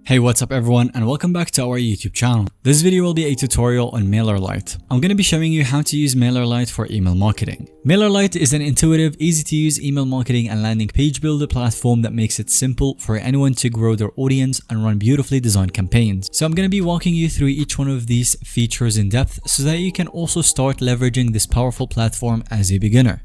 Hey, what's up everyone, and welcome back to our YouTube channel. This video will be a tutorial on MailerLite. I'm going to be showing you how to use MailerLite for email marketing. MailerLite is an intuitive, easy to use email marketing and landing page builder platform that makes it simple for anyone to grow their audience and run beautifully designed campaigns. So I'm going to be walking you through each one of these features in depth so that you can also start leveraging this powerful platform as a beginner.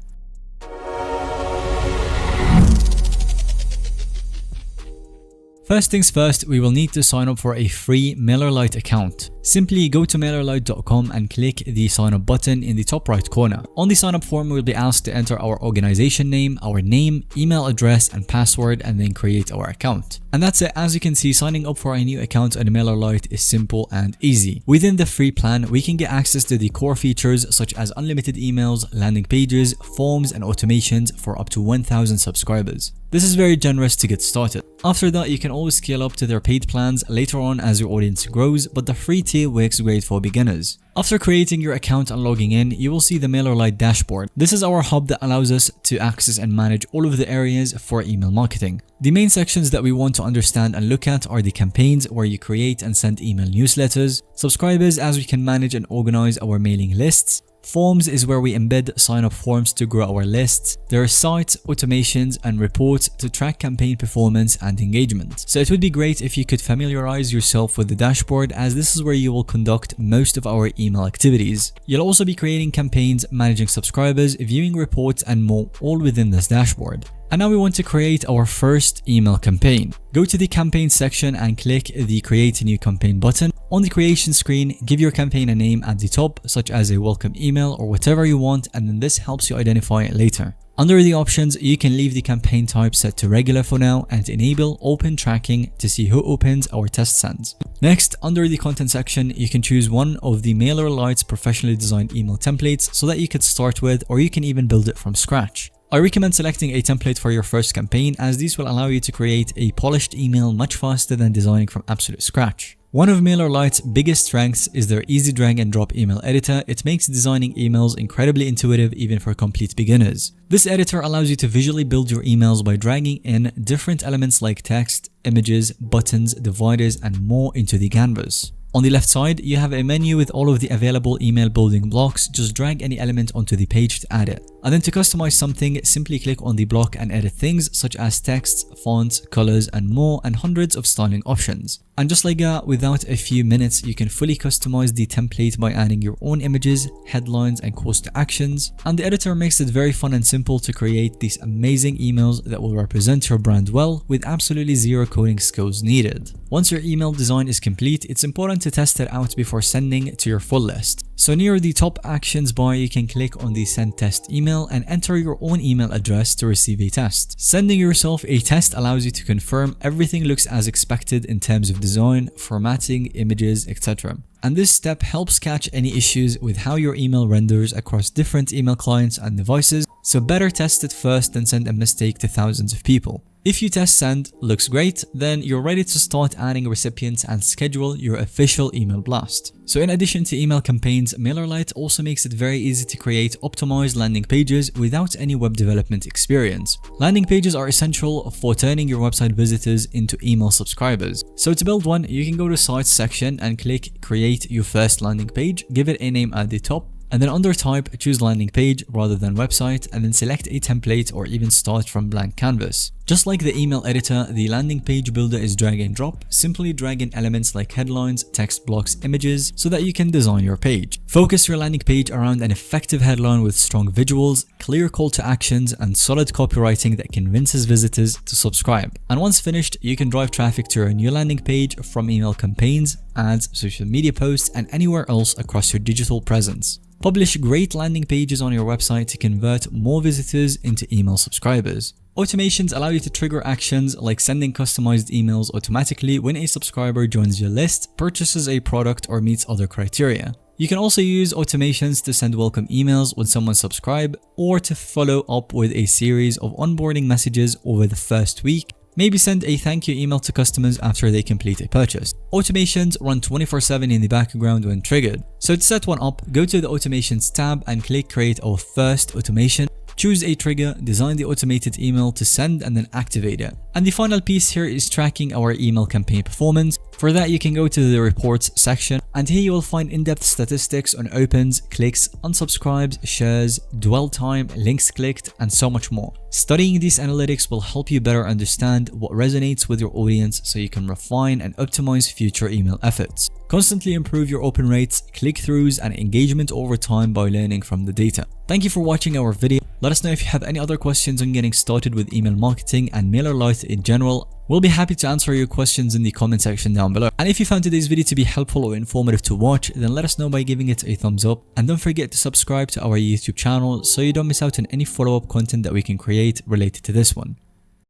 First things first, we will need to sign up for a free MailerLite account. Simply go to MailerLite.com and click the sign up button in the top right corner. On the sign up form, we'll be asked to enter our organization name, our name, email address, and password, and then create our account. And that's it. As you can see, signing up for a new account on MailerLite is simple and easy. Within the free plan, we can get access to the core features such as unlimited emails, landing pages, forms, and automations for up to 1,000 subscribers. This is very generous to get started. After that, you can always scale up to their paid plans later on as your audience grows, but the free tier works great for beginners. After creating your account and logging in, you will see the MailerLite dashboard. This is our hub that allows us to access and manage all of the areas for email marketing. The main sections that we want to understand and look at are the campaigns, where you create and send email newsletters, subscribers, as we can manage and organize our mailing lists, forms is where we embed sign-up forms to grow our lists. There are sites, automations, and reports to track campaign performance and engagement. So it would be great if you could familiarize yourself with the dashboard, as this is where you will conduct most of our email activities. You'll also be creating campaigns, managing subscribers, viewing reports, and more, all within this dashboard. And now we want to create our first email campaign. Go to the campaign section and click the create a new campaign button. On the creation screen, give your campaign a name at the top, such as a welcome email or whatever you want, and then this helps you identify it later. Under the options, you can leave the campaign type set to regular for now and enable open tracking to see who opens our test sends. Next, under the content section, you can choose one of the MailerLite's professionally designed email templates so that you could start with, or you can even build it from scratch. I recommend selecting a template for your first campaign, as these will allow you to create a polished email much faster than designing from absolute scratch. One of MailerLite's biggest strengths is their easy drag and drop email editor. It makes designing emails incredibly intuitive even for complete beginners. This editor allows you to visually build your emails by dragging in different elements like text, images, buttons, dividers, and more into the canvas. On the left side, you have a menu with all of the available email building blocks. Just drag any element onto the page to add it. And then to customize something, simply click on the block and edit things such as texts, fonts, colors, and more, and hundreds of styling options. And just like that, without a few minutes, you can fully customize the template by adding your own images, headlines, and calls to actions. And the editor makes it very fun and simple to create these amazing emails that will represent your brand well, with absolutely zero coding skills needed. Once your email design is complete, it's important to test it out before sending to your full list. So near the top actions bar, you can click on the send test email and enter your own email address to receive a test. Sending yourself a test allows you to confirm everything looks as expected in terms of design, formatting, images, etc. And this step helps catch any issues with how your email renders across different email clients and devices, so better test it first than send a mistake to thousands of people. If you test send, looks great, then you're ready to start adding recipients and schedule your official email blast. So in addition to email campaigns, MailerLite also makes it very easy to create optimized landing pages without any web development experience. Landing pages are essential for turning your website visitors into email subscribers. So to build one, you can go to Sites section and click Create Your First Landing Page, give it a name at the top, and then under type, choose landing page rather than website, and then select a template or even start from blank canvas. Just like the email editor, the landing page builder is drag and drop. Simply drag in elements like headlines, text blocks, images so that you can design your page. Focus your landing page around an effective headline with strong visuals, clear call to actions, and solid copywriting that convinces visitors to subscribe. And once finished, you can drive traffic to your new landing page from email campaigns, ads, social media posts, and anywhere else across your digital presence. Publish great landing pages on your website to convert more visitors into email subscribers. Automations allow you to trigger actions like sending customized emails automatically when a subscriber joins your list, purchases a product, or meets other criteria. You can also use automations to send welcome emails when someone subscribes, or to follow up with a series of onboarding messages over the first week. Maybe send a thank you email to customers after they complete a purchase. Automations run 24/7 in the background when triggered. So to set one up, go to the Automations tab and click Create our first automation. Choose a trigger, design the automated email to send and then activate it. And the final piece here is tracking our email campaign performance. For that, you can go to the reports section, and here you will find in-depth statistics on opens, clicks, unsubscribes, shares, dwell time, links clicked, and so much more. Studying these analytics will help you better understand what resonates with your audience so you can refine and optimize future email efforts. Constantly improve your open rates, click-throughs, and engagement over time by learning from the data. Thank you for watching our video. Let us know if you have any other questions on getting started with email marketing and MailerLite in general. We'll be happy to answer your questions in the comment section down below. And if you found today's video to be helpful or informative to watch, then let us know by giving it a thumbs up. And don't forget to subscribe to our YouTube channel so you don't miss out on any follow-up content that we can create related to this one.